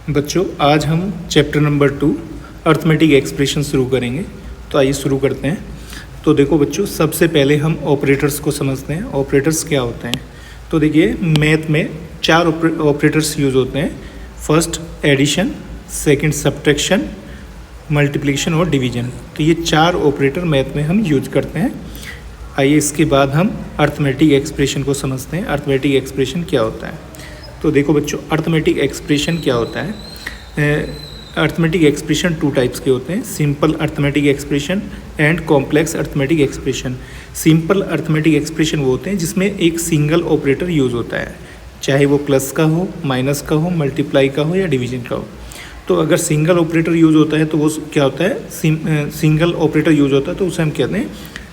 बच्चों आज हम चैप्टर नंबर 2 अर्थमेटिक एक्सप्रेशन शुरू करेंगे। तो आइए शुरू करते हैं। तो देखो बच्चों, सबसे पहले हम ऑपरेटर्स को समझते हैं। ऑपरेटर्स क्या होते हैं? तो देखिए, मैथ में 4 ऑपरेटर्स यूज़ होते हैं। First edition, second subtraction, multiplication और डिवीजन। तो ये 4 ऑपरेटर मैथ में हम यूज करते हैं। आइए इसके बाद हम अर्थमेटिक एक्सप्रेशन को समझते हैं। अर्थमेटिक एक्सप्रेशन क्या होता है? तो देखो बच्चों, अर्थमेटिक एक्सप्रेशन क्या होता है? अर्थमेटिक एक्सप्रेशन 2 टाइप्स के होते हैं, simple arithmetic expression and complex arithmetic expression. Simple arithmetic expression वो होते हैं जिसमें एक सिंगल ऑपरेटर यूज़ होता है, चाहे वो प्लस का हो, माइनस का हो, मल्टीप्लाई का हो या डिवीजन का हो। तो अगर सिंगल ऑपरेटर यूज़ होता है तो वो क्या होता है? सिंगल ऑपरेटर यूज़ होता है तो उसे हम कहते हैं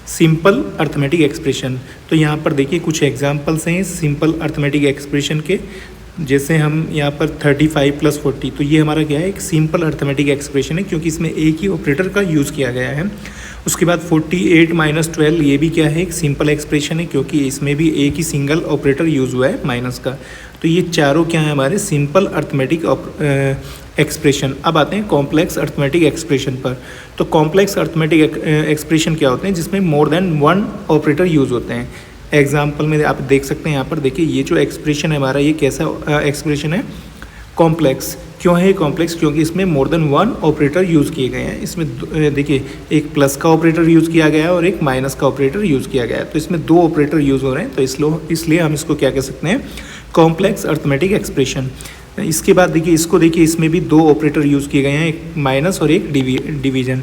सिंपल अर्थमेटिक एक्सप्रेशन। तो यहाँ पर देखिए कुछ एग्जांपल्स हैं सिंपल अर्थमेटिक एक्सप्रेशन के। जैसे हम यहाँ पर 35 + 40, तो ये हमारा क्या है? एक सिंपल अर्थमेटिक एक्सप्रेशन है क्योंकि इसमें एक ही ऑपरेटर का यूज़ किया गया है। उसके बाद 48 - 12, ये भी क्या है? एक सिंपल एक्सप्रेशन है क्योंकि इसमें भी एक ही सिंगल ऑपरेटर यूज़ हुआ है, माइनस का। तो ये चारों क्या है? हमारे सिंपल अर्थमेटिक एक्सप्रेशन। अब आते हैं कॉम्प्लेक्स अर्थमेटिक एक्सप्रेशन पर। तो कॉम्प्लेक्स अर्थमेटिक एक्सप्रेशन क्या होते हैं? जिसमें मोर देन 1 ऑपरेटर यूज़ होते हैं। एग्जाम्पल में आप देख सकते हैं, यहाँ पर देखिए ये जो एक्सप्रेशन है हमारा, ये कैसा एक्सप्रेशन है? कॉम्प्लेक्स। क्यों है कॉम्प्लेक्स? क्योंकि इसमें मोर देन 1 ऑपरेटर यूज़ किए गए हैं। इसमें देखिए एक प्लस का ऑपरेटर यूज़ किया गया है और एक माइनस का ऑपरेटर यूज़ किया गया है। तो इसमें 2 ऑपरेटर यूज़ हो रहे हैं, तो इसलिए हम इसको क्या कह सकते हैं? Complex arithmetic expression. इसके बाद देखिए इसको देखिए, इसमें भी 2 ऑपरेटर यूज़ किए गए हैं, एक माइनस और एक डिवीजन।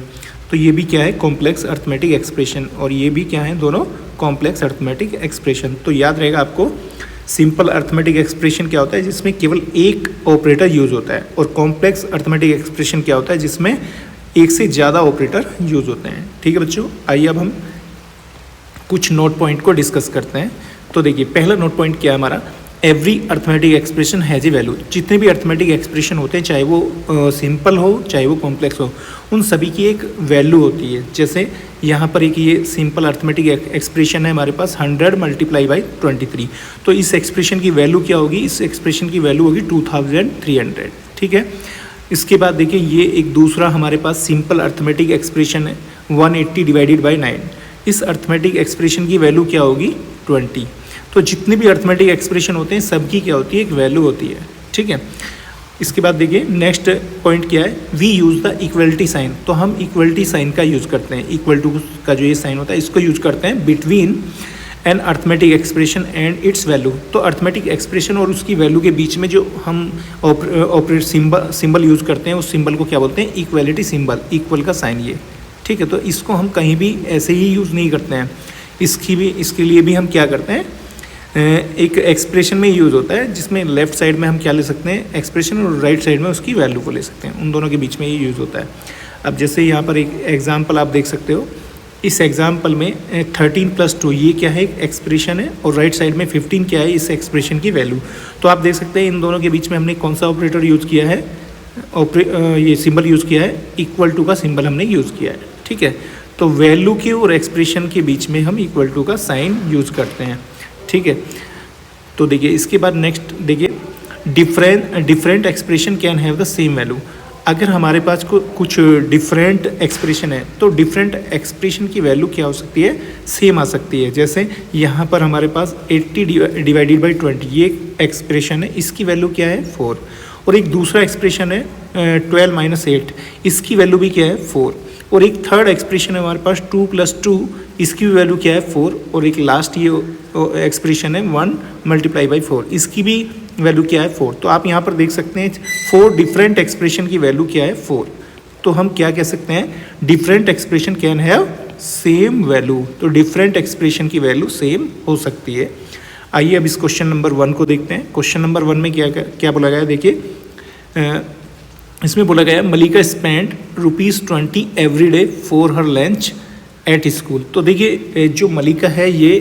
तो ये भी क्या है? Complex arithmetic expression. और ये भी क्या है? दोनों कॉम्प्लेक्स अर्थमेटिक एक्सप्रेशन। तो याद रहेगा आपको, सिंपल अर्थमेटिक एक्सप्रेशन क्या होता है? जिसमें केवल एक ऑपरेटर यूज़ होता है। और कॉम्प्लेक्स अर्थमेटिक एक्सप्रेशन क्या होता है? जिसमें एक से ज़्यादा ऑपरेटर यूज़ होते हैं। ठीक है बच्चों, आइए अब हम कुछ नोट पॉइंट को डिस्कस करते हैं। तो देखिए पहला नोट पॉइंट क्या है हमारा? Every arithmetic expression has a value. जितने भी अर्थमेटिक एक्सप्रेशन होते हैं, चाहे वो सिंपल हो चाहे वो कॉम्प्लेक्स हो, उन सभी की एक वैल्यू होती है। जैसे यहाँ पर एक ये सिंपल अर्थमेटिक एक्सप्रेशन है हमारे पास 100 × 23। तो इस एक्सप्रेशन की वैल्यू क्या होगी? इस एक्सप्रेशन की वैल्यू होगी 2300। ठीक है। इसके बाद देखिए ये एक दूसरा हमारे पास सिंपल अर्थमेटिक एक्सप्रेशन है 180 / 9। इस अर्थमेटिक एक्सप्रेशन की वैल्यू क्या होगी? 20। तो जितने भी अर्थमेटिक एक्सप्रेशन होते हैं सबकी क्या होती है? एक वैल्यू होती है। ठीक है। इसके बाद देखिए नेक्स्ट पॉइंट क्या है? We use the equality sign. तो हम इक्वलिटी साइन का यूज़ करते हैं। इक्वल टू का जो ये साइन होता है इसको यूज़ करते हैं between an arithmetic expression and its value. तो अर्थमेटिक एक्सप्रेशन और उसकी वैल्यू के बीच में जो हम ऑपरेट सिंबल यूज़ करते हैं, उस सिंबल को क्या बोलते हैं? इक्वलिटी सिंबल, इक्वल का साइन ये। ठीक है। तो इसको हम कहीं भी ऐसे ही यूज़ नहीं करते हैं। इसके लिए भी हम क्या करते हैं? एक एक्सप्रेशन में यूज़ होता है जिसमें लेफ्ट साइड में हम क्या ले सकते हैं? एक्सप्रेशन, और राइट साइड में उसकी वैल्यू को ले सकते हैं। उन दोनों के बीच में ये यूज़ होता है। अब जैसे यहाँ पर एक एग्जांपल आप देख सकते हो। इस एग्जांपल में 13 + 2 ये क्या है? एक एक्सप्रेशन है, और राइट साइड में 15 क्या है? इस एक्सप्रेशन की वैल्यू। तो आप देख सकते हैं इन दोनों के बीच में हमने कौन सा ऑपरेटर यूज़ किया है? ये सिंबल यूज़ किया है, इक्वल टू का सिंबल हमने यूज़ किया है। ठीक है। तो वैल्यू के और एक्सप्रेशन के बीच में हम इक्वल टू का साइन यूज़ करते हैं। ठीक है। तो देखिए इसके बाद नेक्स्ट देखिए, different expression can have the same value. अगर हमारे पास कुछ डिफरेंट एक्सप्रेशन है तो डिफरेंट एक्सप्रेशन की वैल्यू क्या हो सकती है? सेम आ सकती है। जैसे यहाँ पर हमारे पास 80 / 20 ये एक्सप्रेशन है, इसकी वैल्यू क्या है? 4। और एक दूसरा एक्सप्रेशन है 12 - 8, इसकी वैल्यू भी क्या है? 4। और एक थर्ड एक्सप्रेशन है हमारे पास 2 + 2, इसकी भी वैल्यू क्या है? 4। और एक लास्ट ये एक्सप्रेशन है 1 × 4, इसकी भी वैल्यू क्या है? 4। तो आप यहाँ पर देख सकते हैं 4 डिफरेंट एक्सप्रेशन की वैल्यू क्या है? 4। तो हम क्या कह सकते हैं? Different expression can have same value. तो डिफरेंट एक्सप्रेशन की वैल्यू सेम हो सकती है। आइए अब इस क्वेश्चन नंबर 1 को देखते हैं। क्वेश्चन नंबर 1 में क्या बोला गया है? देखिए इसमें बोला गया है Malika spend ₹20 every day for her lunch at school. तो देखिए जो मलिका है ये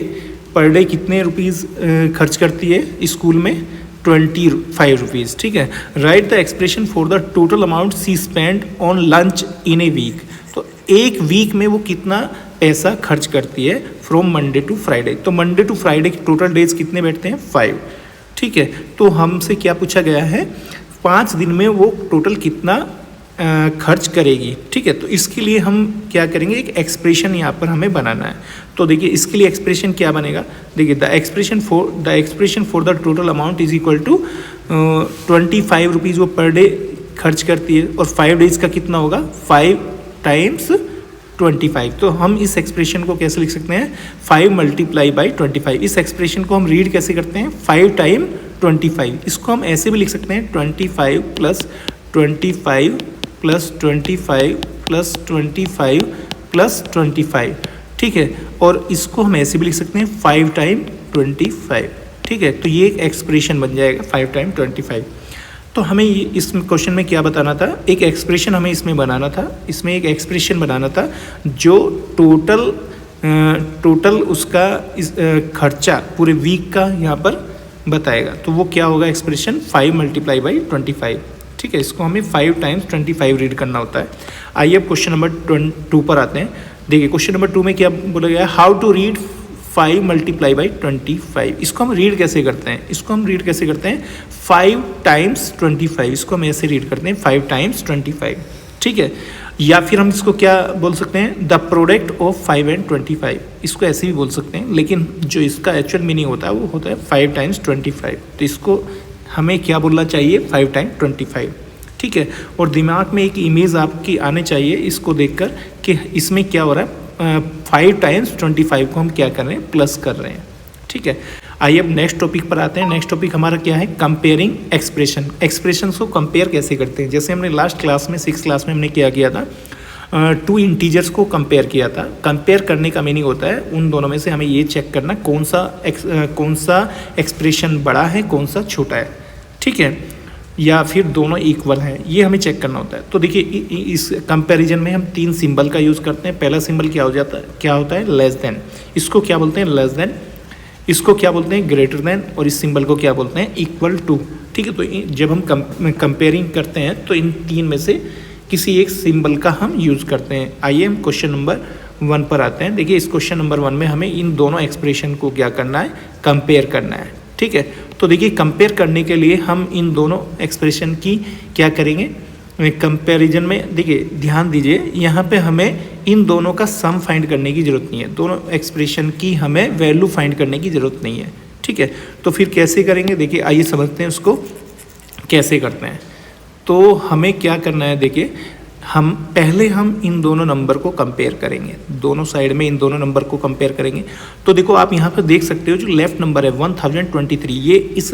पर डे कितने रुपीज़ खर्च करती है स्कूल में? 25 रुपीज़। ठीक है। Write the expression for the total amount she spend on lunch in a week. तो एक वीक में वो कितना पैसा खर्च करती है फ्रॉम मंडे टू फ्राइडे? तो मंडे टू फ्राइडे के टोटल डेज कितने बैठते हैं? 5। ठीक है। तो हमसे क्या पूछा गया है? 5 दिन में वो टोटल कितना खर्च करेगी। ठीक है, तो इसके लिए हम क्या करेंगे, एक एक्सप्रेशन यहाँ पर हमें बनाना है। तो देखिए इसके लिए एक्सप्रेशन क्या बनेगा, देखिए the expression for the total amount is equal to 25 rupees वो पर डे खर्च करती है, और 5 डेज का कितना होगा, 5 टाइम्स 25। तो हम इस एक्सप्रेशन को कैसे लिख सकते हैं, 5 मल्टीप्लाई बाई 25। इस एक्सप्रेशन को हम रीड कैसे करते हैं, 5 टाइम 25। इसको हम ऐसे भी लिख सकते हैं 25 प्लस 25 प्लस 25 प्लस 25 प्लस 25। ठीक है, और इसको हम ऐसे भी लिख सकते हैं 5 टाइम 25। ठीक है, तो ये एक एक्सप्रेशन बन जाएगा 5 टाइम 25। तो हमें इस क्वेश्चन में क्या बताना था, एक एक्सप्रेशन हमें इसमें बनाना था, इसमें एक एक्सप्रेशन बनाना था जो टोटल उसका खर्चा पूरे वीक का यहाँ पर बताएगा। तो वो क्या होगा एक्सप्रेशन, 5 मल्टीप्लाई बाई 25। ठीक है, इसको हमें 5 टाइम्स 25 रीड करना होता है। आइए अब क्वेश्चन नंबर 2 पर आते हैं। देखिए क्वेश्चन नंबर 2 में क्या बोला गया है, how to read 5 multiply by 25। इसको हम रीड कैसे करते हैं, इसको हम रीड कैसे करते हैं, 5 टाइम्स 25। इसको हम ऐसे रीड करते हैं 5 टाइम्स 25। ठीक है, या फिर हम इसको क्या बोल सकते हैं, द प्रोडक्ट ऑफ 5 एंड 25। इसको ऐसे भी बोल सकते हैं, लेकिन जो इसका एक्चुअल मीनिंग होता है वो होता है 5 टाइम्स 25। तो इसको हमें क्या बोलना चाहिए, 5 टाइम 25। ठीक है, और दिमाग में एक इमेज आपकी आने चाहिए इसको देखकर कि इसमें क्या हो रहा है, 5 टाइम्स 25 को हम क्या कर रहे हैं, प्लस कर रहे हैं। ठीक है, आइए अब नेक्स्ट टॉपिक पर आते हैं। नेक्स्ट टॉपिक हमारा क्या है, कंपेयरिंग एक्सप्रेशन। एक्सप्रेशन को कंपेयर कैसे करते हैं, जैसे हमने लास्ट क्लास में 6th क्लास में हमने क्या किया था, 2 इंटीजर्स को कंपेयर किया था। कंपेयर करने का मीनिंग होता है उन दोनों में से हमें ये चेक करना कौन सा एक्सप्रेशन बड़ा है, कौन सा छोटा है। ठीक है, या फिर दोनों इक्वल हैं, ये हमें चेक करना होता है। तो देखिए इस कंपैरिजन में हम 3 सिंबल का यूज़ करते हैं। पहला सिंबल क्या होता है, लेस देन। इसको क्या बोलते हैं, लेस देन। इसको क्या बोलते हैं, ग्रेटर देन। और इस सिंबल को क्या बोलते हैं, इक्वल टू। ठीक है, तो जब हम कंपेयरिंग करते हैं तो इन 3 में से किसी एक सिंबल का हम यूज़ करते हैं। आइए हम क्वेश्चन नंबर 1 पर आते हैं। देखिए इस क्वेश्चन नंबर 1 में हमें इन दोनों एक्सप्रेशन को क्या करना है, कंपेयर करना है। ठीक है, तो देखिए कंपेयर करने के लिए हम इन दोनों एक्सप्रेशन की क्या करेंगे, कंपैरिजन में देखिए ध्यान दीजिए, यहाँ पे हमें इन दोनों का सम फाइंड करने की ज़रूरत नहीं है, दोनों एक्सप्रेशन की हमें वैल्यू फाइंड करने की ज़रूरत नहीं है। ठीक है, तो फिर कैसे करेंगे, देखिए आइए समझते हैं उसको कैसे करते हैं। तो हमें क्या करना है, देखिए पहले हम इन दोनों नंबर को कंपेयर करेंगे, दोनों साइड में इन दोनों नंबर को कंपेयर करेंगे। तो देखो आप यहाँ पर देख सकते हो जो लेफ्ट नंबर है 1023, ये इस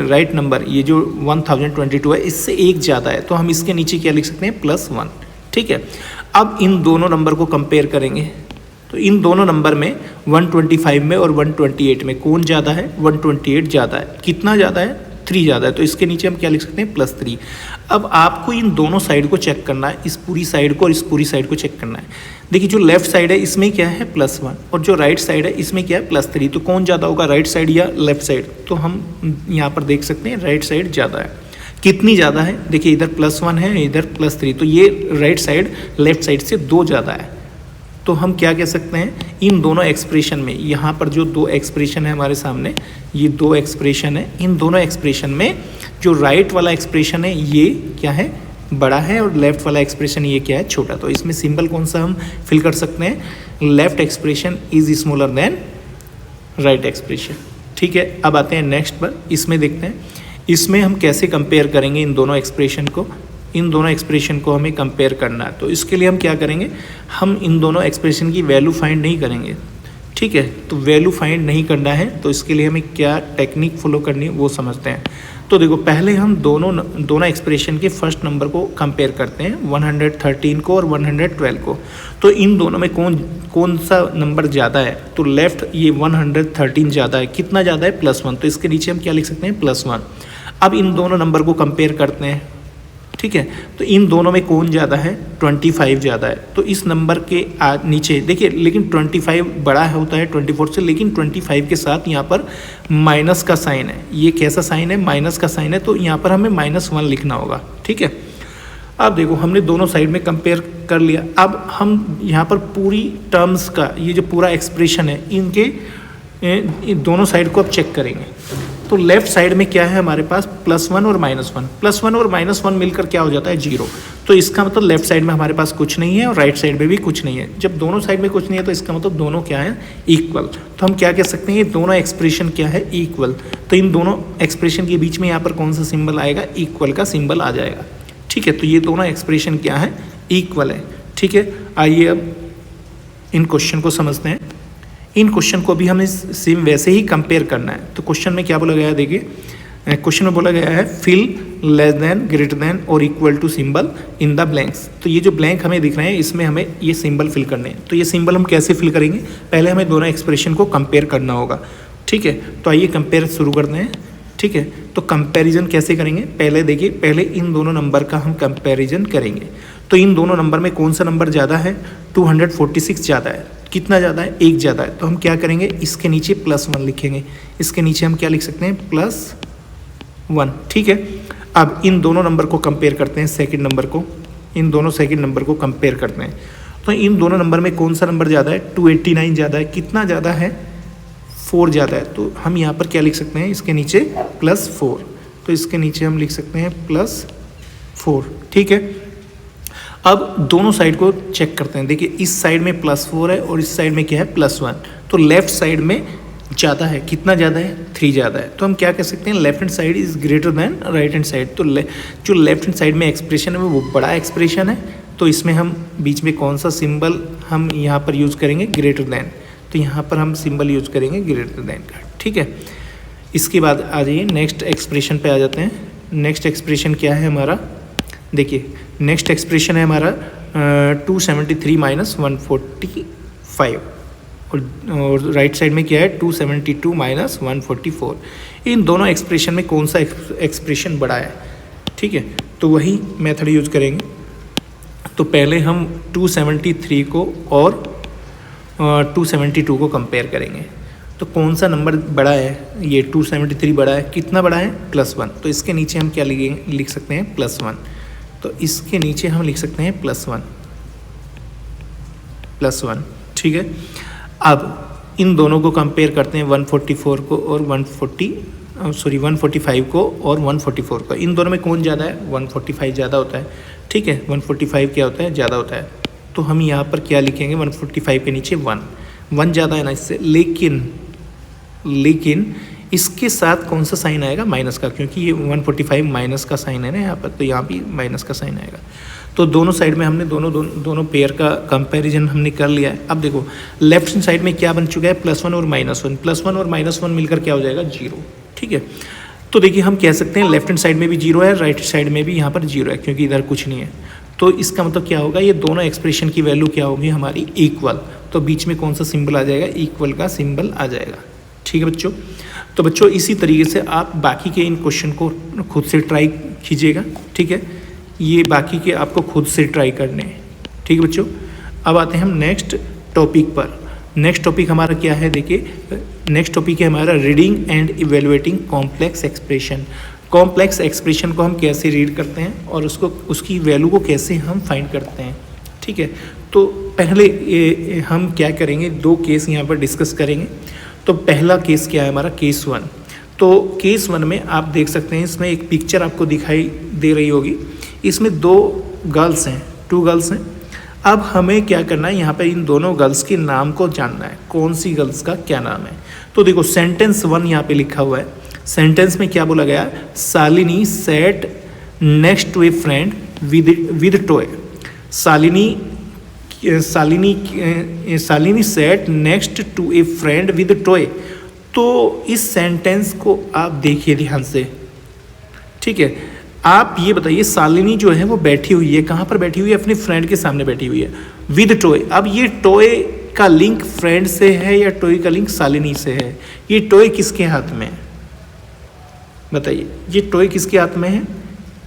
राइट नंबर ये जो 1022 है इससे एक ज़्यादा है, तो हम इसके नीचे क्या लिख सकते हैं, +1। ठीक है, अब इन दोनों नंबर को कंपेयर करेंगे तो इन दोनों नंबर में 125 में और 128 में कौन ज़्यादा है, 128 ज़्यादा है। कितना ज़्यादा है, 3 ज़्यादा है, तो इसके नीचे हम क्या लिख सकते हैं, +3। अब आपको इन दोनों साइड को चेक करना है, इस पूरी साइड को और इस पूरी साइड को चेक करना है। देखिए जो लेफ्ट साइड है इसमें क्या है, +1, और जो राइट साइड है इसमें क्या है, +3। तो कौन ज़्यादा होगा, राइट साइड या लेफ्ट साइड। तो हम यहाँ पर देख सकते हैं राइट साइड ज़्यादा है। कितनी ज़्यादा है, देखिए इधर +1 है, इधर +3, तो ये राइट साइड लेफ्ट साइड से 2 ज़्यादा है। तो हम क्या कह सकते हैं, इन दोनों एक्सप्रेशन में, यहाँ पर जो 2 एक्सप्रेशन है हमारे सामने, ये 2 एक्सप्रेशन है, इन दोनों एक्सप्रेशन में जो राइट वाला एक्सप्रेशन है ये क्या है, बड़ा है, और लेफ्ट वाला एक्सप्रेशन ये क्या है, छोटा। तो इसमें सिंबल कौन सा हम फिल कर सकते हैं, left expression is smaller than right expression. ठीक है, अब आते हैं नेक्स्ट पर, इसमें देखते हैं इसमें हम कैसे कंपेयर करेंगे इन दोनों एक्सप्रेशन को। इन दोनों एक्सप्रेशन को हमें कंपेयर करना है, तो इसके लिए हम क्या करेंगे, हम इन दोनों एक्सप्रेशन की वैल्यू फाइंड नहीं करेंगे। ठीक है, तो वैल्यू फाइंड नहीं करना है तो इसके लिए हमें क्या टेक्निक फॉलो करनी है वो समझते हैं। तो देखो पहले हम दोनों एक्सप्रेशन के फर्स्ट नंबर को कंपेयर करते हैं, 113 को और 112 को। तो इन दोनों में कौन सा नंबर ज़्यादा है, तो लेफ्ट ये 113 ज़्यादा है। कितना ज़्यादा है, +1, तो इसके नीचे हम क्या लिख सकते हैं, +1। अब इन दोनों नंबर को कंपेयर करते हैं। ठीक है, तो इन दोनों में कौन ज़्यादा है, 25 ज़्यादा है। तो इस नंबर के नीचे देखिए, लेकिन 25 बड़ा होता है 24 से, लेकिन 25 के साथ यहाँ पर माइनस का साइन है। ये कैसा साइन है, माइनस का साइन है, तो यहाँ पर हमें -1 लिखना होगा। ठीक है, अब देखो हमने दोनों साइड में कंपेयर कर लिया। अब हम यहाँ पर पूरी टर्म्स का ये जो पूरा एक्सप्रेशन है इनके दोनों साइड को अब चेक करेंगे। तो लेफ्ट साइड में क्या है हमारे पास +1 और -1, +1 और -1 मिलकर क्या हो जाता है 0। तो इसका मतलब लेफ्ट साइड में हमारे पास कुछ नहीं है और राइट साइड में भी कुछ नहीं है। जब दोनों साइड में कुछ नहीं है तो इसका मतलब दोनों क्या है इक्वल। तो हम क्या कह सकते हैं ये दोनों एक्सप्रेशन क्या है इक्वल। तो इन दोनों एक्सप्रेशन के बीच में यहाँ पर कौन सा सिंबल आएगा, इक्वल का सिंबल आ जाएगा। ठीक है, तो ये दोनों एक्सप्रेशन क्या है इक्वल है। ठीक है, आइए अब इन क्वेश्चन को समझते हैं। इन क्वेश्चन को भी हमें सेम वैसे ही कंपेयर करना है। तो क्वेश्चन में क्या बोला गया है, देखिए क्वेश्चन में बोला गया है fill less than greater than और equal to symbol in the blanks. तो ये जो ब्लैंक हमें दिख रहे हैं इसमें हमें ये सिंबल फिल करने हैं। तो ये सिंबल हम कैसे फिल करेंगे, पहले हमें दोनों एक्सप्रेशन को कंपेयर करना होगा। ठीक है, तो आइए कंपेयर शुरू करते हैं। ठीक है, तो कंपैरिजन कैसे करेंगे, पहले देखिए पहले इन दोनों नंबर का हम कंपैरिजन करेंगे। तो इन दोनों नंबर में कौन सा नंबर ज़्यादा है, 246 ज़्यादा है। कितना ज़्यादा है, 1 ज़्यादा है। तो हम क्या करेंगे, इसके नीचे +1 लिखेंगे। इसके नीचे हम क्या लिख सकते हैं +1। ठीक है, अब इन दोनों नंबर को कंपेयर करते हैं, सेकंड नंबर को, इन दोनों सेकंड नंबर को कंपेयर करते हैं। तो इन दोनों नंबर में कौन सा नंबर ज़्यादा है, 289 ज़्यादा है। कितना ज़्यादा है, 4 ज़्यादा है। तो हम यहाँ पर क्या लिख सकते हैं, इसके नीचे +4। तो इसके नीचे हम लिख सकते हैं +4। ठीक है, अब दोनों साइड को चेक करते हैं। देखिए इस साइड में +4 है और इस साइड में क्या है +1। तो लेफ्ट साइड में ज़्यादा है, कितना ज़्यादा है, 3 ज़्यादा है। तो हम क्या कह सकते हैं, left hand side is greater than right hand side. तो जो लेफ्ट हैंड साइड में एक्सप्रेशन है वो बड़ा एक्सप्रेशन है। तो इसमें हम बीच में कौन सा सिंबल हम यहाँ पर यूज़ करेंगे, ग्रेटर देन। तो यहाँ पर हम सिंबल यूज़ करेंगे ग्रेटर देन का। ठीक है, इसके बाद आ जाइए नेक्स्ट एक्सप्रेशन पे आ जाते हैं। नेक्स्ट एक्सप्रेशन क्या है हमारा, देखिए नेक्स्ट एक्सप्रेशन है हमारा 273 - 145 और राइट साइड में क्या है 272 - 144। इन दोनों एक्सप्रेशन में कौन सा एक्सप्रेशन बड़ा है। ठीक है, तो वही मेथड यूज करेंगे। तो पहले हम 273 को और 272 को कंपेयर करेंगे। तो कौन सा नंबर बड़ा है, ये 273 बड़ा है। कितना बड़ा है, +1। तो इसके नीचे हम क्या लिख सकते हैं +1। तो इसके नीचे हम लिख सकते हैं +1। ठीक है, अब इन दोनों को कंपेयर करते हैं, 144 को और 145 को और 144 को। इन दोनों में कौन ज़्यादा है, 145 ज़्यादा होता है। ठीक है, 145 क्या होता है, ज़्यादा होता है। तो हम यहाँ पर क्या लिखेंगे, 145 के नीचे 1 ज़्यादा है ना इससे। लेकिन इसके साथ कौन सा साइन आएगा, माइनस का, क्योंकि ये 145 माइनस का साइन है ना यहाँ पर। तो यहाँ भी माइनस का साइन आएगा। तो दोनों साइड में हमने दोनों पेयर का कंपैरिजन हमने कर लिया है। अब देखो लेफ्ट हैंड साइड में क्या बन चुका है, +1 और -1। +1 और -1 मिलकर क्या हो जाएगा, 0। ठीक है, तो देखिए हम कह सकते हैं लेफ्ट हैंड साइड में भी 0 है, राइट साइड में भी यहाँ पर 0 है, क्योंकि इधर कुछ नहीं है। तो इसका मतलब क्या होगा, ये दोनों एक्सप्रेशन की वैल्यू क्या होगी हमारी, इक्वल। तो बीच में कौन सा सिंबल आ जाएगा, इक्वल का सिंबल आ जाएगा। ठीक है बच्चों, तो बच्चों इसी तरीके से आप बाकी के इन क्वेश्चन को खुद से ट्राई कीजिएगा। ठीक है, ये बाकी के आपको खुद से ट्राई करने हैं। ठीक है बच्चों, अब आते हैं हम नेक्स्ट टॉपिक पर। नेक्स्ट टॉपिक हमारा क्या है, देखिए नेक्स्ट टॉपिक है हमारा reading and evaluating complex expression. Complex expression को हम कैसे रीड करते हैं और उसकी वैल्यू को कैसे हम फाइंड करते हैं। ठीक है, तो पहले हम क्या करेंगे, 2 केस यहाँ पर डिस्कस करेंगे। तो पहला केस क्या है हमारा, केस 1। तो केस 1 में आप देख सकते हैं, इसमें एक पिक्चर आपको दिखाई दे रही होगी। इसमें 2 गर्ल्स हैं, 2 गर्ल्स हैं। अब हमें क्या करना है, यहाँ पर इन दोनों गर्ल्स के नाम को जानना है, कौन सी गर्ल्स का क्या नाम है। तो देखो सेंटेंस 1 यहाँ पे लिखा हुआ है। सेंटेंस में क्या बोला गया, Shalini sat next to a friend with toy. Shalini sat next to a friend with toy. तो इस सेंटेंस को आप देखिए ध्यान से। ठीक है, आप ये बताइए शालिनी जो है वो बैठी हुई है, कहाँ पर बैठी हुई है, अपने फ्रेंड के सामने बैठी हुई है विद टॉय। अब ये टॉय का लिंक फ्रेंड से है या टॉय का लिंक शालिनी से है। ये टॉय किसके हाथ में है, बताइए, ये टॉय किसके हाथ में है,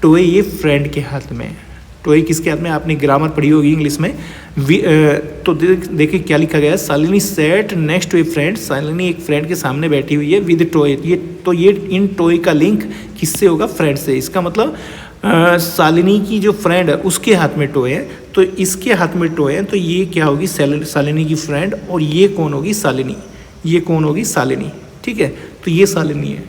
टॉय ये फ्रेंड के हाथ में है। टॉय किसके हाथ में, आपने ग्रामर पढ़ी होगी इंग्लिश में। तो देखिए क्या लिखा गया है, Shalini sat next to a friend. Shalini एक फ्रेंड के सामने बैठी हुई है विद टॉय। ये इन टॉय का लिंक किससे होगा, फ्रेंड से। इसका मतलब शालिनी की जो फ्रेंड है उसके हाथ में टॉय है, तो इसके हाथ में टॉय है। तो ये क्या होगी, शालिनी की फ्रेंड। और ये कौन होगी, शालिनी। ये कौन होगी, शालिनी। ठीक है, तो ये शालिनी है।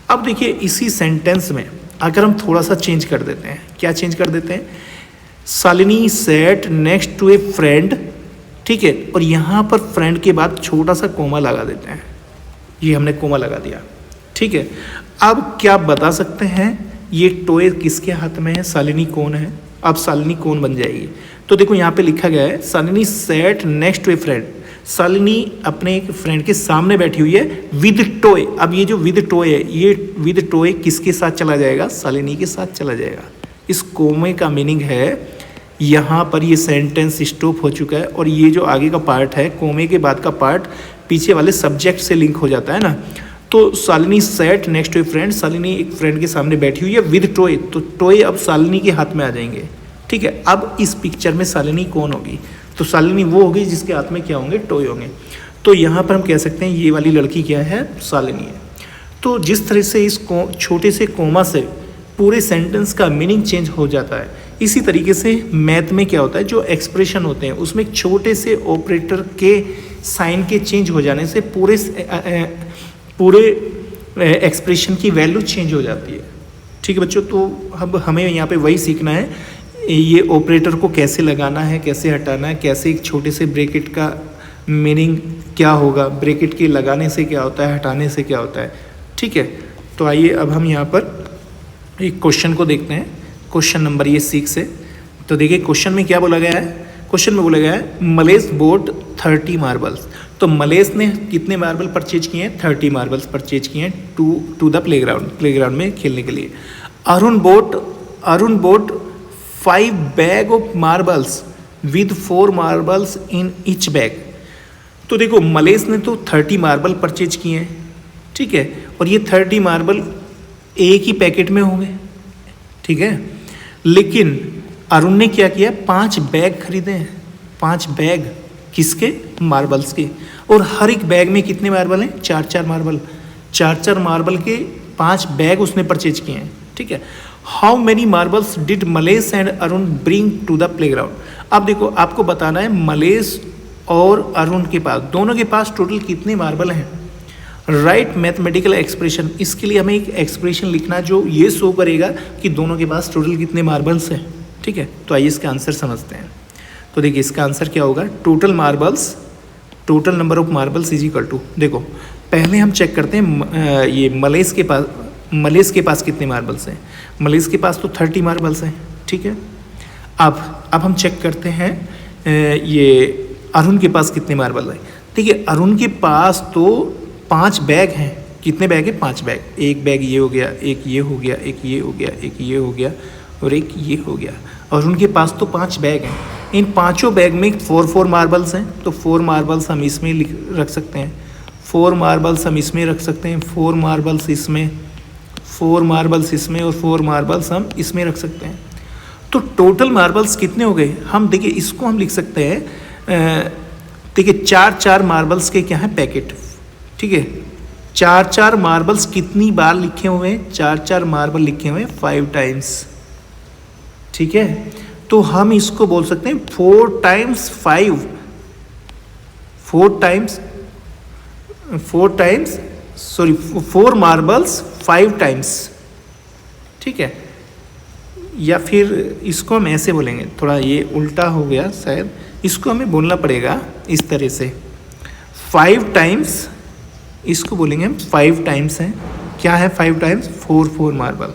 अब देखिए इसी सेंटेंस में अगर हम थोड़ा सा चेंज कर देते हैं, क्या चेंज कर देते हैं, Shalini set next to a friend, ठीक है, और यहाँ पर फ्रेंड के बाद छोटा सा कोमा लगा देते हैं, ये हमने कोमा लगा दिया, ठीक है। अब क्या बता सकते हैं ये टॉय किसके हाथ में है, शालिनी कौन है, अब शालिनी कौन बन जाएगी। तो देखो यहाँ पे लिखा गया है Shalini set next to a friend, Shalini अपने एक फ्रेंड के सामने बैठी हुई है विद टॉय। अब ये जो विद टॉय है, ये विद टॉय किसके साथ चला जाएगा, शालिनी के साथ चला जाएगा। इस कोमे का मीनिंग है यहाँ पर ये सेंटेंस स्टॉप हो चुका है और ये जो आगे का पार्ट है, कोमे के बाद का पार्ट पीछे वाले सब्जेक्ट से लिंक हो जाता है ना। तो Shalini set next to a friend, Shalini एक फ्रेंड के सामने बैठी हुई है विद टॉय, तो टॉय अब शालिनी के हाथ में आ जाएंगे, ठीक है। अब इस पिक्चर में शालिनी कौन होगी, तो शालिनी वो होगी जिसके हाथ में क्या होंगे, टॉय होंगे। तो यहाँ पर हम कह सकते हैं ये वाली लड़की क्या है, शालिनी है। तो जिस तरह से इस छोटे से कोमा से पूरे सेंटेंस का मीनिंग चेंज हो जाता है, इसी तरीके से मैथ में क्या होता है, जो एक्सप्रेशन होते हैं उसमें एक छोटे से ऑपरेटर के साइन के चेंज हो जाने से पूरे एक्सप्रेशन की वैल्यू चेंज हो जाती है, ठीक है बच्चों। तो अब हमें यहाँ पे वही सीखना है, ये ऑपरेटर को कैसे लगाना है, कैसे हटाना है, कैसे एक छोटे से ब्रैकेट का मीनिंग क्या होगा, ब्रैकेट के लगाने से क्या होता है, हटाने से क्या होता है, ठीक है। तो आइए अब हम यहाँ पर एक क्वेश्चन को देखते हैं, क्वेश्चन नंबर ये 6 है। तो देखिए क्वेश्चन में क्या बोला गया है, क्वेश्चन में बोला गया है मलेश बोट 30 मार्बल्स। तो मलेश ने कितने मार्बल परचेज किए हैं, 30 मार्बल्स परचेज किए हैं टू द प्लेग्राउंड में खेलने के लिए। Arun boat 5 bag of marbles with 4 marbles in each bag. तो देखो मलेश ने तो 30 मार्बल परचेज किए हैं, ठीक है, और ये 30 मार्बल एक ही पैकेट में होंगे, ठीक है। लेकिन अरुण ने क्या किया, 5 बैग खरीदे हैं, 5 बैग किसके, मार्बल्स के, और हर एक बैग में कितने मार्बल हैं, 4-4 मार्बल, 4-4 मार्बल के 5 बैग उसने परचेज किए हैं, ठीक है। How many marbles did Malesh and Arun bring to the playground. अब देखो आपको बताना है मलेश और अरुण के पास, दोनों के पास टोटल कितने मार्बल हैं। राइट मैथमेटिकल एक्सप्रेशन, इसके लिए हमें एक एक्सप्रेशन लिखना जो ये शो करेगा कि दोनों के पास टोटल कितने मार्बल्स हैं, ठीक है। तो आइए इसका आंसर समझते हैं। तो देखिए इसका आंसर क्या होगा, total number of marbles is equal to, देखो पहले हम चेक करते हैं ये मलेश के पास कितने मार्बल्स हैं। मलेश के पास तो 30 मार्बल्स हैं, ठीक है। अब हम चेक करते हैं ये अरुण के पास कितने मार्बल हैं। देखिए अरुण के पास तो 5 बैग हैं, कितने बैग हैं, 5 बैग, एक बैग ये हो गया, एक ये हो गया, एक ये हो गया, एक ये हो गया और एक ये हो गया, और उनके पास तो 5 बैग हैं। इन पांचों बैग में 4-4 मार्बल्स हैं, तो 4 मार्बल्स हम इसमें रख सकते हैं, 4 मार्बल्स हम इसमें रख सकते हैं, 4 मार्बल्स इसमें, 4 मार्बल्स इसमें और 4 मार्बल्स हम इसमें रख सकते हैं। तो टोटल मार्बल्स कितने हो गए, हम देखिए इसको हम लिख सकते हैं, देखिए 4-4 मार्बल्स के क्या है पैकेट, ठीक है। 4-4 मार्बल्स कितनी बार लिखे हुए हैं, 4-4 मार्बल लिखे हुए हैं 5 टाइम्स, ठीक है। तो हम इसको बोल सकते हैं 4 टाइम्स 5, 4 मार्बल्स 5 टाइम्स, ठीक है। या फिर इसको हम ऐसे बोलेंगे, थोड़ा ये उल्टा हो गया शायद, इसको हमें बोलना पड़ेगा इस तरह से, 5 टाइम्स, इसको बोलेंगे हम 5 टाइम्स हैं, क्या है 5 टाइम्स, 4 मार्बल,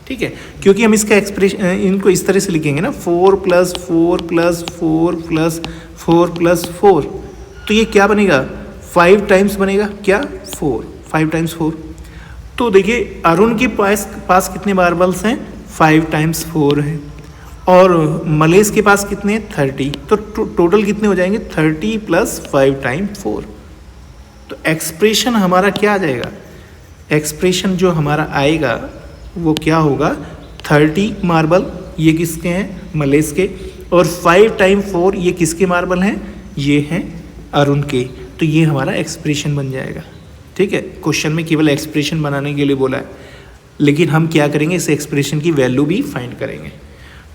ठीक है। क्योंकि हम इसका एक्सप्रेशन इनको इस तरह से लिखेंगे ना, 4 + 4 + 4 + 4 + 4, तो ये क्या बनेगा, 5 टाइम्स बनेगा, क्या 4, 5 टाइम्स 4। तो देखिए अरुण के पास कितने मार्बल्स हैं, 5 टाइम्स 4 है, और मलेश के पास कितने हैं, 30, तो टोटल कितने हो जाएंगे, 30 + 5 टाइम्स 4। तो एक्सप्रेशन हमारा क्या आ जाएगा, एक्सप्रेशन जो हमारा आएगा वो क्या होगा, 30 मार्बल ये किसके हैं, मलेश के, और 5 टाइम्स 4 ये किसके मार्बल हैं, ये हैं अरुण के। तो ये हमारा एक्सप्रेशन बन जाएगा, ठीक है। क्वेश्चन में केवल एक्सप्रेशन बनाने के लिए बोला है, लेकिन हम क्या करेंगे, इस एक्सप्रेशन की वैल्यू भी फाइंड करेंगे।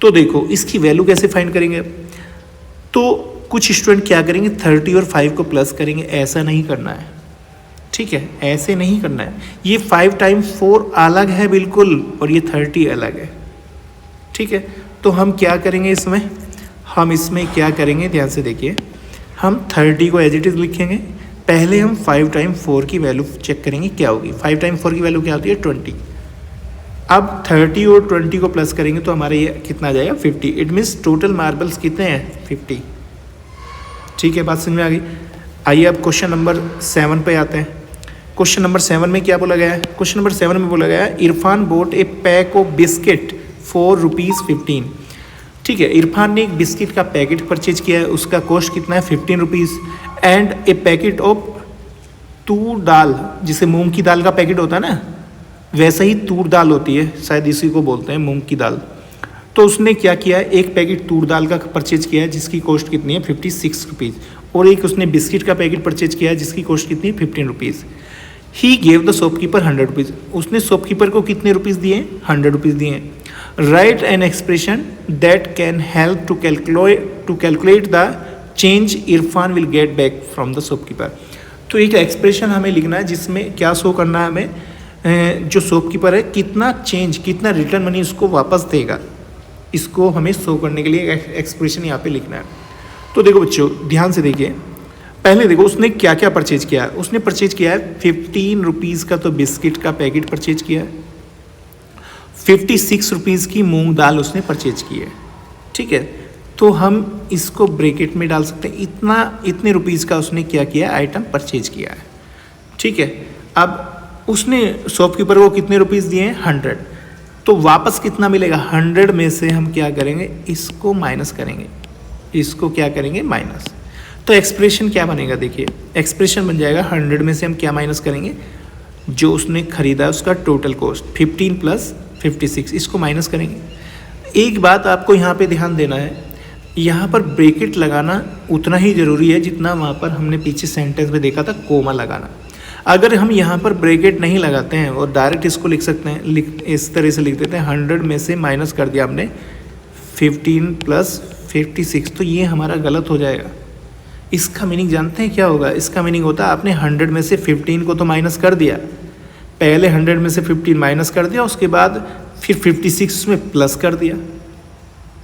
तो देखो इसकी वैल्यू कैसे फाइंड करेंगे, तो कुछ स्टूडेंट क्या करेंगे, 30 और 5 को प्लस करेंगे, ऐसा नहीं करना है, ठीक है, ऐसे नहीं करना है। ये 5 टाइम्स 4 अलग है बिल्कुल और ये 30 अलग है। ठीक है, तो हम क्या करेंगे इसमें, हम इसमें क्या करेंगे ध्यान से देखिए, हम 30 को एज इट इज़ लिखेंगे। पहले हम 5 टाइम्स 4 की वैल्यू चेक करेंगे क्या होगी। 5 टाइम्स 4 की वैल्यू क्या होती है 20। अब 30 और 20 को प्लस करेंगे तो हमारे ये कितना आ जाएगा 50। इट मीन्स टोटल मार्बल्स कितने हैं 50। ठीक है, बात समझ में आ गई। आइए अब क्वेश्चन नंबर 7 पे आते हैं। क्वेश्चन नंबर 7 में क्या बोला गया है, क्वेश्चन नंबर 7 में बोला गया है Irfan boat A pack of biscuit for ₹15। ठीक है, इरफान ने एक बिस्किट का पैकेट परचेज किया है, उसका कॉस्ट कितना है 15 rupees. And a packet of toor dal, जिसे मूंग की दाल का पैकेट होता है ना, वैसे ही तूर दाल होती है, शायद इसी को बोलते हैं मूंग की दाल। तो उसने क्या किया है, एक पैकेट तूर दाल का परचेज किया है जिसकी कॉस्ट कितनी है 56 रुपीज़, और एक उसने बिस्किट का पैकेट परचेज किया है जिसकी कॉस्ट कितनी है 15 rupees. He gave the shopkeeper 100 rupees. उसने शॉपकीपर को कितने रुपीज़ दिए, 100 रुपीज़ दिए। Write an expression that can help to calculate the change Irfan will get back from the shopkeeper. तो एक एक्सप्रेशन हमें लिखना है जिसमें क्या शो करना है हमें, जो शॉपकीपर है कितना चेंज, कितना रिटर्न मनी उसको वापस देगा, इसको हमें शो करने के लिए एक्सप्रेशन यहाँ पे लिखना है। तो देखो बच्चों ध्यान से देखिए, पहले देखो उसने क्या क्या परचेज किया है। उसने परचेज किया है 15 रुपीज़ का तो बिस्किट का पैकेट परचेज किया है, 56 रुपीज़ की मूंग दाल उसने परचेज की है। ठीक है, तो हम इसको ब्रैकेट में डाल सकते हैं, इतने रुपीज़ का उसने क्या किया आइटम परचेज किया है। ठीक है, अब उसने शॉपकीपर को कितने रुपीज़ दिए हैं 100, तो वापस कितना मिलेगा 100 में से हम क्या करेंगे, इसको माइनस करेंगे, इसको क्या करेंगे माइनस। तो एक्सप्रेशन क्या बनेगा, देखिए एक्सप्रेशन बन जाएगा 100 में से हम क्या माइनस करेंगे, जो उसने खरीदा उसका टोटल कॉस्ट 15 प्लस 56, इसको माइनस करेंगे। एक बात आपको यहाँ पे ध्यान देना है, यहाँ पर ब्रैकेट लगाना उतना ही ज़रूरी है जितना वहाँ पर हमने पीछे सेंटेंस में देखा था कोमा लगाना। अगर हम यहाँ पर ब्रैकेट नहीं लगाते हैं और डायरेक्ट इसको लिख सकते हैं, इस तरह से लिख देते हैं 100 में से माइनस कर दिया हमने 15 प्लस 56, तो ये हमारा गलत हो जाएगा। इसका मीनिंग जानते हैं क्या होगा, इसका मीनिंग होता है आपने 100 में से 15 को तो माइनस कर दिया, पहले 100 में से 15 माइनस कर दिया, उसके बाद फिर 56 में प्लस कर दिया,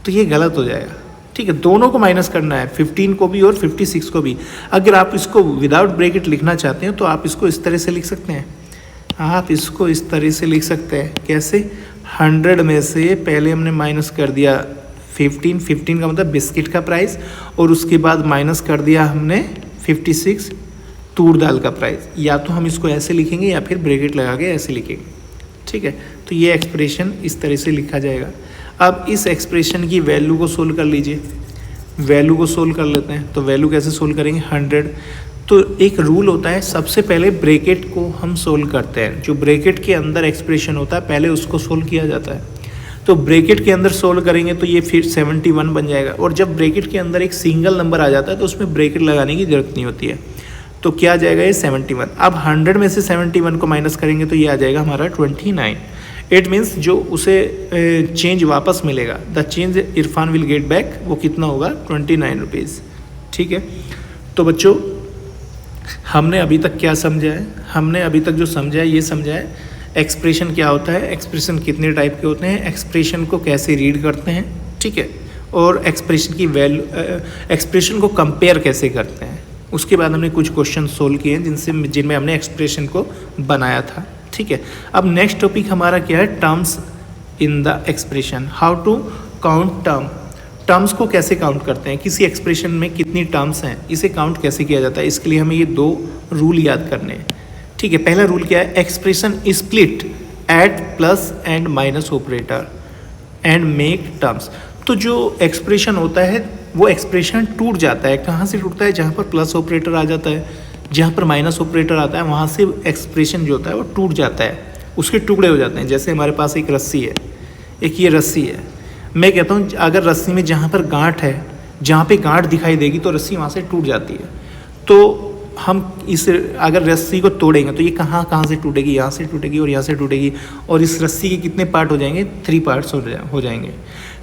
तो ये गलत हो जाएगा। ठीक है, दोनों को माइनस करना है, 15 को भी और 56 को भी। अगर आप इसको विदाउट ब्रैकेट लिखना चाहते हैं तो आप इसको इस तरह से लिख सकते हैं, आप इसको इस तरह से लिख सकते हैं, कैसे 100 में से पहले हमने माइनस कर दिया 15 का मतलब बिस्किट का प्राइस, और उसके बाद माइनस कर दिया हमने 56 तूर दाल का प्राइस। या तो हम इसको ऐसे लिखेंगे या फिर ब्रैकेट लगा के ऐसे लिखेंगे। ठीक है, तो ये एक्सप्रेशन इस तरह से लिखा जाएगा। अब इस एक्सप्रेशन की वैल्यू को सोल्व कर लीजिए, वैल्यू को सोल्व कर लेते हैं। तो वैल्यू कैसे सोल्व करेंगे 100, तो एक रूल होता है, सबसे पहले ब्रैकेट को हम सोल्व करते हैं, जो ब्रैकेट के अंदर एक्सप्रेशन होता है पहले उसको सोल्व किया जाता है। तो ब्रैकेट के अंदर सोल्व करेंगे तो ये फिर 71 बन जाएगा, और जब ब्रैकेट के अंदर एक सिंगल नंबर आ जाता है तो उसमें ब्रैकेट लगाने की जरूरत नहीं होती है, तो क्या आ जाएगा ये 71। अब 100 में से 71 को माइनस करेंगे तो ये आ जाएगा हमारा 29। इट मीन्स जो उसे चेंज वापस मिलेगा, the change Irfan will get back, वो कितना होगा 29 रुपीज़। ठीक है, तो बच्चों हमने अभी तक क्या समझा है, हमने अभी तक जो समझा है ये समझा है एक्सप्रेशन क्या होता है, एक्सप्रेशन कितने टाइप के होते हैं, एक्सप्रेशन को कैसे रीड करते हैं। ठीक है, और एक्सप्रेशन की वैल्यू, एक्सप्रेशन को कंपेयर कैसे करते हैं। उसके बाद हमने कुछ क्वेश्चन सोल्व किए हैं जिनमें हमने एक्सप्रेशन को बनाया था। ठीक है, अब नेक्स्ट टॉपिक हमारा क्या है, terms in the expression, how to count terms को कैसे काउंट करते हैं, किसी एक्सप्रेशन में कितनी टर्म्स हैं, इसे काउंट कैसे किया जाता है। इसके लिए हमें ये 2 रूल याद करने हैं। ठीक है, पहला रूल क्या है, expression split at plus and minus operator and make terms. तो जो एक्सप्रेशन होता है वो एक्सप्रेशन टूट जाता है, कहाँ से टूटता है, जहाँ पर प्लस ऑपरेटर आ जाता है, जहाँ पर माइनस ऑपरेटर आता है वहाँ से एक्सप्रेशन जो होता है वो टूट जाता है, उसके टुकड़े हो जाते हैं। जैसे हमारे पास एक रस्सी है, एक ये रस्सी है, मैं कहता हूँ अगर रस्सी में जहाँ पर गांठ है, जहाँ पे गांठ दिखाई देगी तो रस्सी वहाँ से टूट जाती है। तो हम इस अगर रस्सी को तोड़ेंगे तो ये कहाँ कहाँ से टूटेगी, यहाँ से टूटेगी और यहाँ से टूटेगी, और इस रस्सी के कितने पार्ट हो जाएंगे, 3 पार्ट्स हो जाएंगे।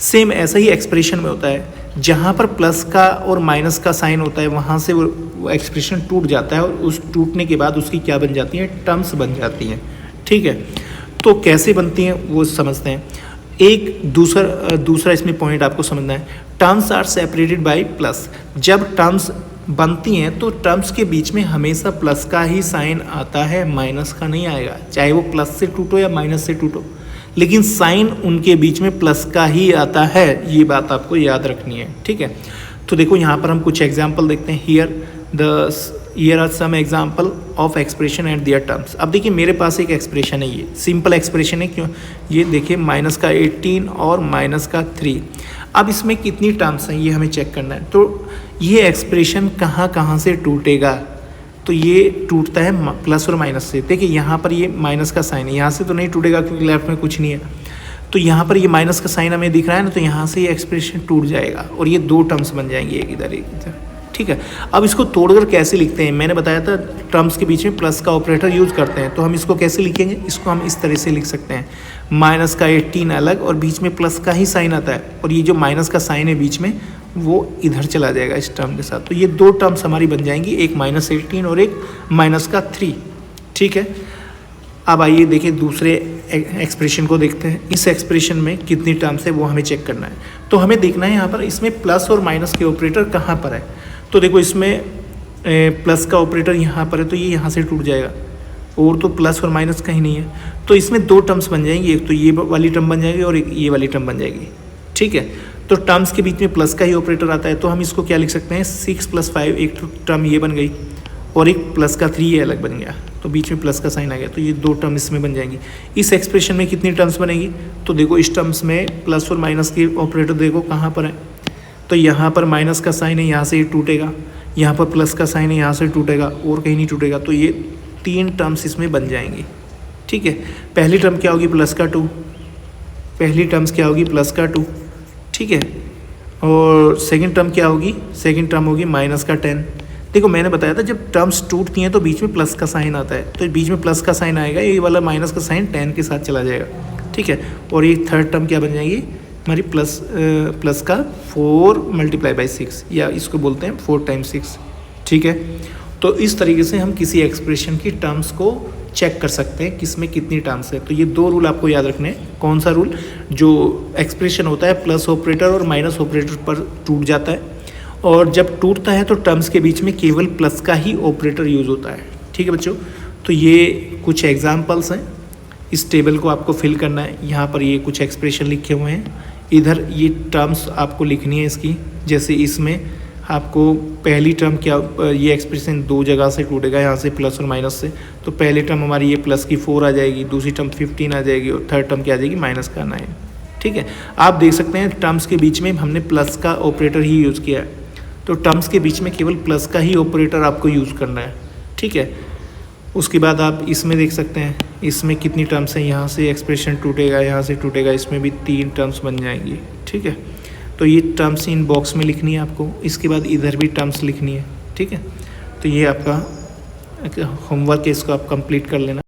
सेम ऐसा ही एक्सप्रेशन में होता है, जहाँ पर प्लस का और माइनस का साइन होता है वहाँ से वो एक्सप्रेशन टूट जाता है और उस टूटने के बाद उसकी क्या बन जाती हैं, टर्म्स बन जाती हैं। ठीक है, तो कैसे बनती हैं वो समझते हैं। एक दूसरा इसमें पॉइंट आपको समझना है, terms are separated by plus. जब टर्म्स बनती हैं तो टर्म्स के बीच में हमेशा प्लस का ही साइन आता है, माइनस का नहीं आएगा, चाहे वो प्लस से टूटो या माइनस से टूटो, लेकिन साइन उनके बीच में प्लस का ही आता है, ये बात आपको याद रखनी है। ठीक है, तो देखो यहाँ पर हम कुछ एग्जाम्पल देखते हैं। Here are some example of expression and their terms. अब देखिए मेरे पास एक एक्सप्रेशन है, ये सिंपल एक्सप्रेशन है, क्यों, ये देखिए माइनस का 18 और माइनस का 3। अब इसमें कितनी टर्म्स हैं ये हमें चेक करना है। तो ये एक्सप्रेशन कहाँ कहाँ से टूटेगा, तो ये टूटता है प्लस और माइनस से। देखिए यहाँ पर ये माइनस का साइन है, यहाँ से तो नहीं टूटेगा क्योंकि लेफ्ट में कुछ नहीं है, तो यहाँ पर ये माइनस का साइन हमें दिख रहा है ना, तो यहाँ से ये एक्सप्रेशन टूट जाएगा और ये 2 टर्म्स बन जाएंगी, एक इधर एक इधर। ठीक है, अब इसको तोड़कर कैसे लिखते हैं, मैंने बताया था टर्म्स के बीच में प्लस का ऑपरेटर यूज़ करते हैं, तो हम इसको कैसे लिखेंगे, इसको हम इस तरह से लिख सकते हैं, माइनस का 18 अलग और बीच में प्लस का ही साइन आता है, और ये जो माइनस का साइन है बीच में वो इधर चला जाएगा इस टर्म के साथ। तो ये 2 टर्म्स हमारी बन जाएंगी, एक -18 और एक -3। ठीक है, अब आइए देखिए दूसरे एक्सप्रेशन को देखते हैं। इस एक्सप्रेशन में कितनी टर्म्स है वो हमें चेक करना है। तो हमें देखना है यहाँ पर इसमें प्लस और माइनस के ऑपरेटर कहाँ पर है। तो देखो इसमें प्लस का ऑपरेटर यहाँ पर है, तो ये यहाँ से टूट जाएगा, और तो प्लस और माइनस कहीं नहीं है, तो इसमें 2 टर्म्स बन जाएंगी, एक तो ये वाली टर्म बन जाएगी और एक ये वाली टर्म बन जाएगी। ठीक है, तो टर्म्स के बीच में प्लस का ही ऑपरेटर आता है, तो हम इसको क्या लिख सकते हैं, 6 + 5, एक तो टर्म ये बन गई और एक प्लस का 3 ये अलग बन गया, तो बीच में प्लस का साइन आ गया, तो ये 2 टर्म इसमें बन जाएंगी। इस एक्सप्रेशन में कितनी टर्म्स बनेगी, तो देखो इस टर्म्स में प्लस और माइनस के ऑपरेटर देखो कहाँ पर है, तो यहाँ पर माइनस का साइन है, यहाँ से ये टूटेगा, यहाँ पर प्लस का साइन है, यहाँ से टूटेगा और कहीं नहीं टूटेगा, तो ये 3 टर्म्स इसमें बन जाएंगी। ठीक है, पहली टर्म क्या होगी, प्लस का 2, पहली टर्म्स क्या होगी, प्लस का 2। ठीक है, और सेकंड टर्म क्या होगी, सेकंड टर्म होगी माइनस का 10। देखो मैंने बताया था जब टर्म्स टूटती हैं तो बीच में प्लस का साइन आता है, तो बीच में प्लस का साइन आएगा, ये वाला माइनस का साइन 10 के साथ चला जाएगा। ठीक है, और ये थर्ड टर्म क्या बन जाएगी हमारी, प्लस का 4 × 6, या इसको बोलते हैं 4 × 6। ठीक है, तो इस तरीके से हम किसी एक्सप्रेशन की टर्म्स को चेक कर सकते हैं किसमें कितनी टर्म्स है। तो ये 2 रूल आपको याद रखने हैं। कौन सा रूल, जो एक्सप्रेशन होता है प्लस ऑपरेटर और माइनस ऑपरेटर पर टूट जाता है, और जब टूटता है तो टर्म्स के बीच में केवल प्लस का ही ऑपरेटर यूज़ होता है। ठीक है बच्चों, तो ये कुछ एग्जाम्पल्स हैं, इस टेबल को आपको फिल करना है। यहाँ पर ये कुछ एक्सप्रेशन लिखे हुए हैं, इधर ये टर्म्स आपको लिखनी है इसकी। जैसे इसमें आपको पहली टर्म क्या, ये एक्सप्रेशन 2 जगह से टूटेगा, यहाँ से प्लस और माइनस से, तो पहली टर्म हमारी ये प्लस की 4 आ जाएगी, दूसरी टर्म 15 आ जाएगी और थर्ड टर्म क्या आ जाएगी, माइनस का 9। ठीक है, आप देख सकते हैं टर्म्स के बीच में हमने प्लस का ऑपरेटर ही यूज़ किया है, तो टर्म्स के बीच में केवल प्लस का ही ऑपरेटर आपको यूज़ करना है। ठीक है, उसके बाद आप इसमें देख सकते हैं इसमें कितनी टर्म्स हैं, यहाँ से एक्सप्रेशन टूटेगा, यहाँ से टूटेगा, इसमें भी 3 टर्म्स बन जाएंगी। ठीक है, तो ये टर्म्स इन बॉक्स में लिखनी है आपको, इसके बाद इधर भी टर्म्स लिखनी है। ठीक है, तो ये आपका होमवर्क है, इसको आप कंप्लीट कर लेना।